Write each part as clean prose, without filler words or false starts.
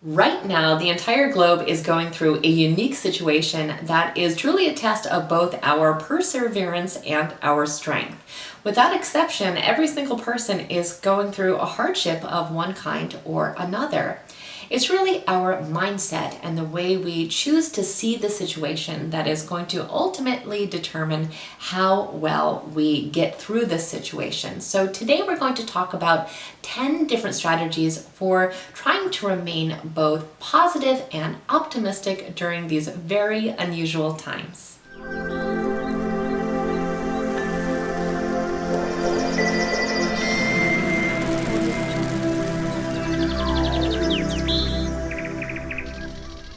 Right now, the entire globe is going through a unique situation that is truly a test of both our perseverance and our strength. Without exception, every single person is going through a hardship of one kind or another. It's really our mindset and the way we choose to see the situation that is going to ultimately determine how well we get through this situation. So today we're going to talk about 10 different strategies for trying to remain both positive and optimistic during these very unusual times.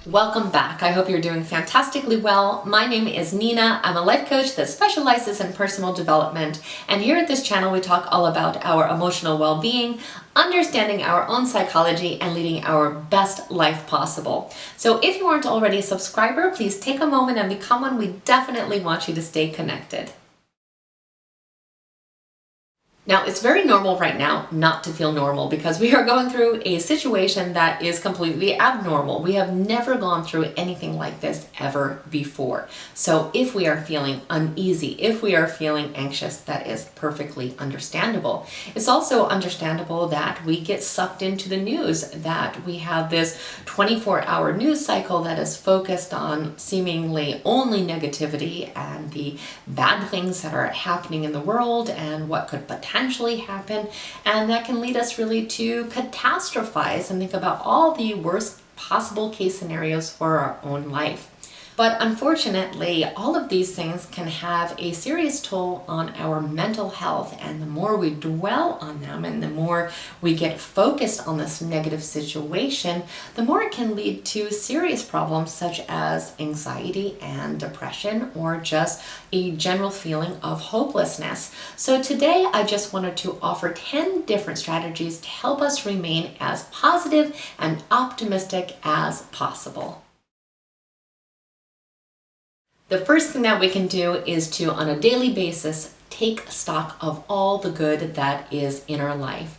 Welcome back. I hope you're doing fantastically well. My name is Nena. I'm a life coach that specializes in personal development. And here at this channel, we talk all about our emotional well-being, understanding our own psychology, and leading our best life possible. So if you aren't already a subscriber, please take a moment and become one. We definitely want you to stay connected. Now, it's very normal right now not to feel normal because we are going through a situation that is completely abnormal. We have never gone through anything like this ever before. So if we are feeling uneasy, if we are feeling anxious, that is perfectly understandable. It's also understandable that we get sucked into the news, that we have this 24-hour news cycle that is focused on seemingly only negativity and the bad things that are happening in the world and what could potentially happen, and that can lead us really to catastrophize and think about all the worst possible case scenarios for our own life. But unfortunately, all of these things can have a serious toll on our mental health, and the more we dwell on them and the more we get focused on this negative situation, the more it can lead to serious problems such as anxiety and depression, or just a general feeling of hopelessness. So today I just wanted to offer 10 different strategies to help us remain as positive and optimistic as possible. The first thing that we can do is to, on a daily basis, take stock of all the good that is in our life.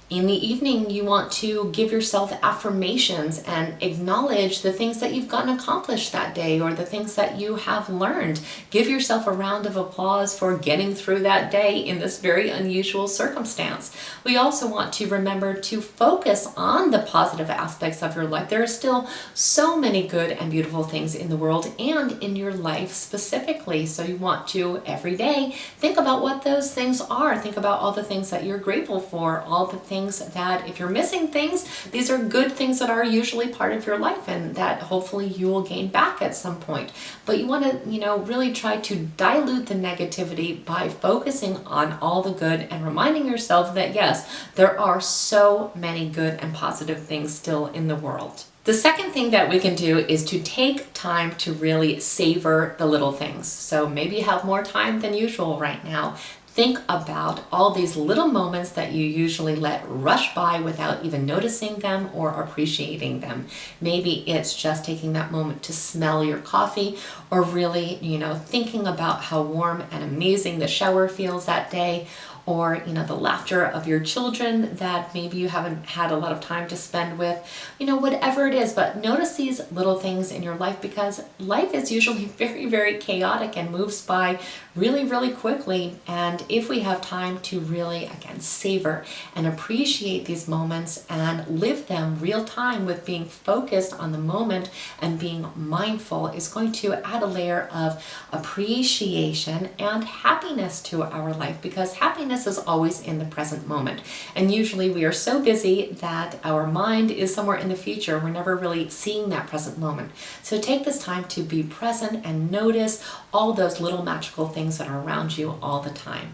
In the evening, you want to give yourself affirmations and acknowledge the things that you've gotten accomplished that day or the things that you have learned. Give yourself a round of applause for getting through that day in this very unusual circumstance. We also want to remember to focus on the positive aspects of your life. There are still so many good and beautiful things in the world and in your life specifically. So you want to, every day, think about what those things are. Think about all the things that you're grateful for, all the things that, if you're missing things, these are good things that are usually part of your life and that hopefully you will gain back at some point. But you want to, really try to dilute the negativity by focusing on all the good and reminding yourself that yes, there are so many good and positive things still in the world. The second thing that we can do is to take time to really savor the little things. So maybe you have more time than usual right now. Think about all these little moments that you usually let rush by without even noticing them or appreciating them. Maybe it's just taking that moment to smell your coffee, or really, thinking about how warm and amazing the shower feels that day, or the laughter of your children that maybe you haven't had a lot of time to spend with, whatever it is. But notice these little things in your life, because life is usually very, very chaotic and moves by really, really quickly. And if we have time to really, again, savor and appreciate these moments and live them real time with being focused on the moment and being mindful, is going to add a layer of appreciation and happiness to our life, because happiness is always in the present moment. And usually we are so busy that our mind is somewhere in the future. We're never really seeing that present moment. So take this time to be present and notice all those little magical things that are around you all the time.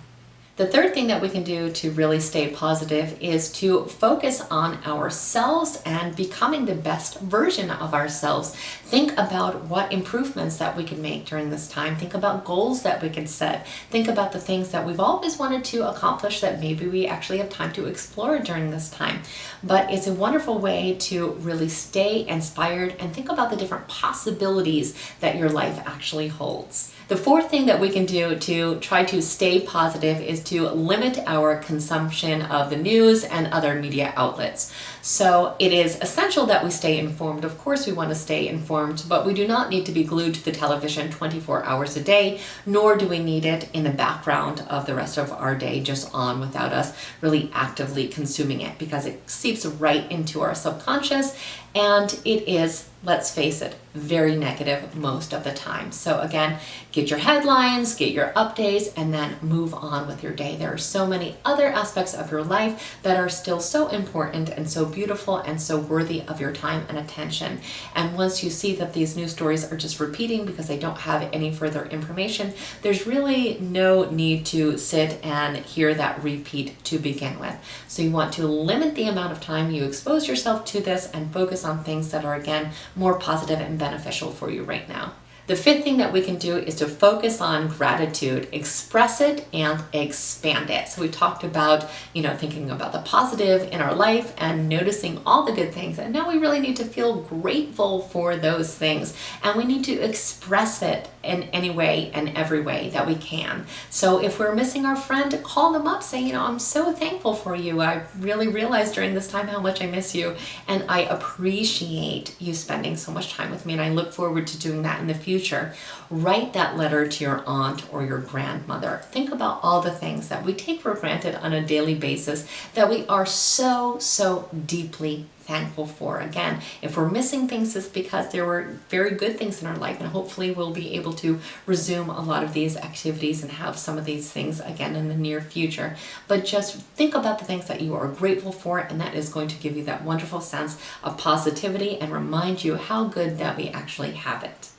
The third thing that we can do to really stay positive is to focus on ourselves and becoming the best version of ourselves. Think about what improvements that we can make during this time. Think about goals that we can set. Think about the things that we've always wanted to accomplish that maybe we actually have time to explore during this time. But it's a wonderful way to really stay inspired and think about the different possibilities that your life actually holds. The fourth thing that we can do to try to stay positive is to limit our consumption of the news and other media outlets. So it is essential that we stay informed. Of course, we want to stay informed, but we do not need to be glued to the television 24 hours a day, nor do we need it in the background of the rest of our day, just on without us really actively consuming it, because it seeps right into our subconscious, and it is, let's face it, very negative most of the time. So again, get your headlines, get your updates, and then move on with your day. There are so many other aspects of your life that are still so important and so beautiful and so worthy of your time and attention. And once you see that these news stories are just repeating because they don't have any further information, there's really no need to sit and hear that repeat to begin with. So you want to limit the amount of time you expose yourself to this and focus on things that are, again, more positive and beneficial for you right now. The fifth thing that we can do is to focus on gratitude, express it and expand it. So we talked about, thinking about the positive in our life and noticing all the good things. And now we really need to feel grateful for those things. And we need to express it in any way and every way that we can. So if we're missing our friend, call them up, say, I'm so thankful for you. I really realized during this time how much I miss you. And I appreciate you spending so much time with me. And I look forward to doing that in the future. Write that letter to your aunt or your grandmother. Think about all the things that we take for granted on a daily basis that we are so, so deeply thankful for. Again, if we're missing things, it's because there were very good things in our life, and hopefully we'll be able to resume a lot of these activities and have some of these things again in the near future. But just think about the things that you are grateful for, and that is going to give you that wonderful sense of positivity and remind you how good that we actually have it.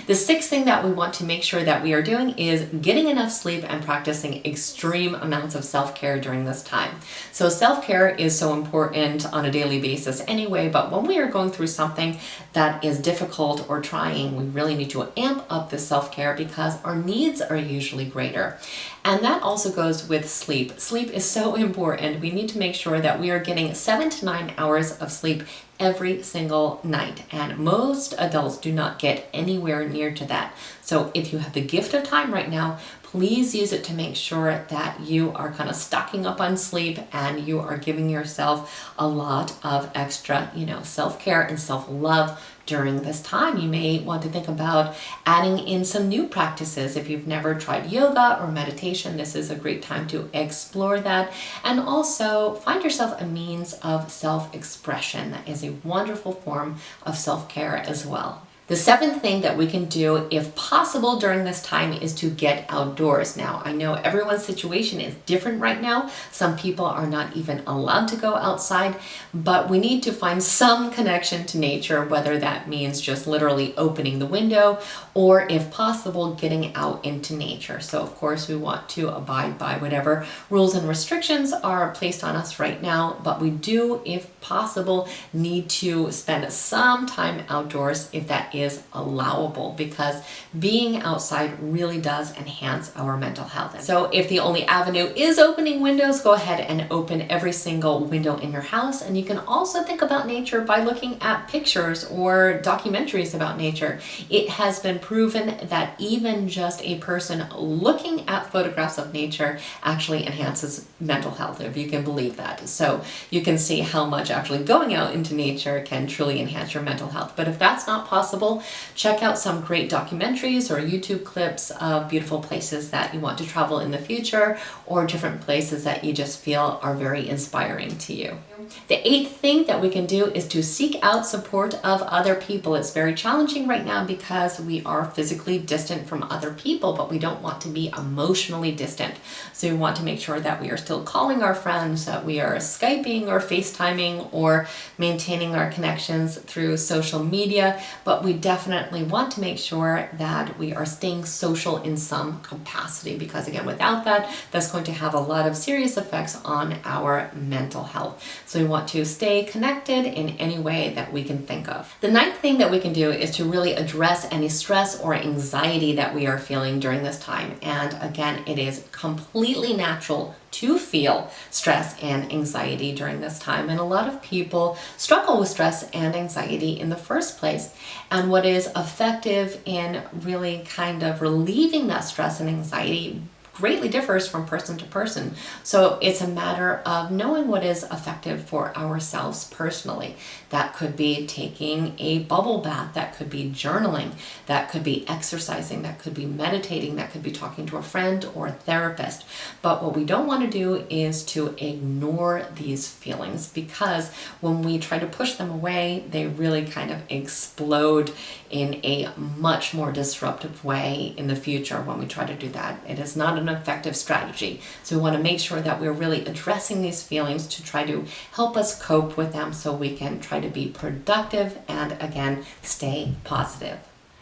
The sixth thing that we want to make sure that we are doing is getting enough sleep and practicing extreme amounts of self-care during this time. So self-care is so important on a daily basis anyway, but when we are going through something that is difficult or trying, we really need to amp up the self-care because our needs are usually greater. And that also goes with sleep. Sleep is so important. We need to make sure that we are getting 7 to 9 hours of sleep every single night. And most adults do not get anywhere near to that. So if you have the gift of time right now, please use it to make sure that you are kind of stocking up on sleep and you are giving yourself a lot of extra, self-care and self-love during this time. You may want to think about adding in some new practices. If you've never tried yoga or meditation, this is a great time to explore that. And also find yourself a means of self-expression. That is a wonderful form of self-care as well. The seventh thing that we can do, if possible, during this time is to get outdoors. Now, I know everyone's situation is different right now. Some people are not even allowed to go outside, but we need to find some connection to nature, whether that means just literally opening the window or, if possible, getting out into nature. So, of course, we want to abide by whatever rules and restrictions are placed on us right now, but we do, if possible, need to spend some time outdoors if that is allowable, because being outside really does enhance our mental health. So if the only avenue is opening windows, go ahead and open every single window in your house. And you can also think about nature by looking at pictures or documentaries about nature. It has been proven that even just a person looking at photographs of nature actually enhances mental health, if you can believe that. So you can see how much actually going out into nature can truly enhance your mental health. But if that's not possible, check out some great documentaries or YouTube clips of beautiful places that you want to travel in the future, or different places that you just feel are very inspiring to you. The eighth thing that we can do is to seek out support of other people. It's very challenging right now because we are physically distant from other people, but we don't want to be emotionally distant. So we want to make sure that we are still calling our friends, that we are Skyping or FaceTiming or maintaining our connections through social media, but we definitely want to make sure that we are staying social in some capacity, because again, without that, that's going to have a lot of serious effects on our mental health. So we want to stay connected in any way that we can think of. The ninth thing that we can do is to really address any stress or anxiety that we are feeling during this time. And again, it is completely natural to feel stress and anxiety during this time. And a lot of people struggle with stress and anxiety in the first place. And what is effective in really kind of relieving that stress and anxiety greatly differs from person to person. So it's a matter of knowing what is effective for ourselves personally. That could be taking a bubble bath, that could be journaling, that could be exercising, that could be meditating, that could be talking to a friend or a therapist. But what we don't want to do is to ignore these feelings, because when we try to push them away, they really kind of explode in a much more disruptive way in the future when we try to do that. It is not an effective strategy. So we want to make sure that we're really addressing these feelings to try to help us cope with them so we can try to be productive and, again, stay positive.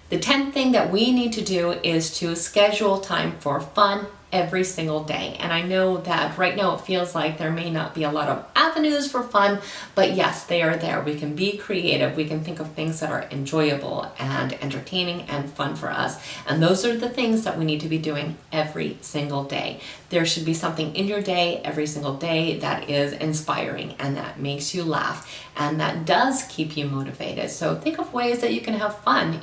The 10th thing that we need to do is to schedule time for fun every single day. And I know that right now it feels like there may not be a lot of avenues for fun, but yes, they are there. We can be creative. We can think of things that are enjoyable and entertaining and fun for us. And those are the things that we need to be doing every single day. There should be something in your day every single day that is inspiring and that makes you laugh and that does keep you motivated. So think of ways that you can have fun,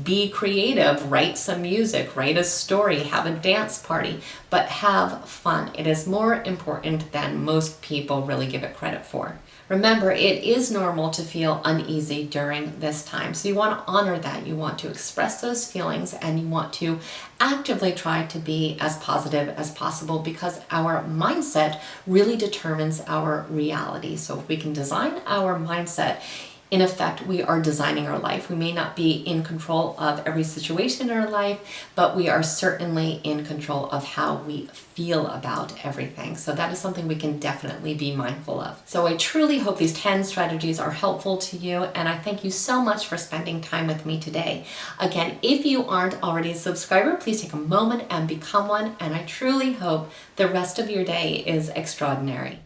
be creative, write some music, write a story, have a dance party, but have fun. It is more important than most people really give it credit for. Remember, it is normal to feel uneasy during this time. So you want to honor that. You want to express those feelings and you want to actively try to be as positive as possible, because our mindset really determines our reality. So if we can design our mindset, in effect, we are designing our life. We may not be in control of every situation in our life, but we are certainly in control of how we feel about everything. So that is something we can definitely be mindful of. So I truly hope these 10 strategies are helpful to you, and I thank you so much for spending time with me today. Again, if you aren't already a subscriber, please take a moment and become one, and I truly hope the rest of your day is extraordinary.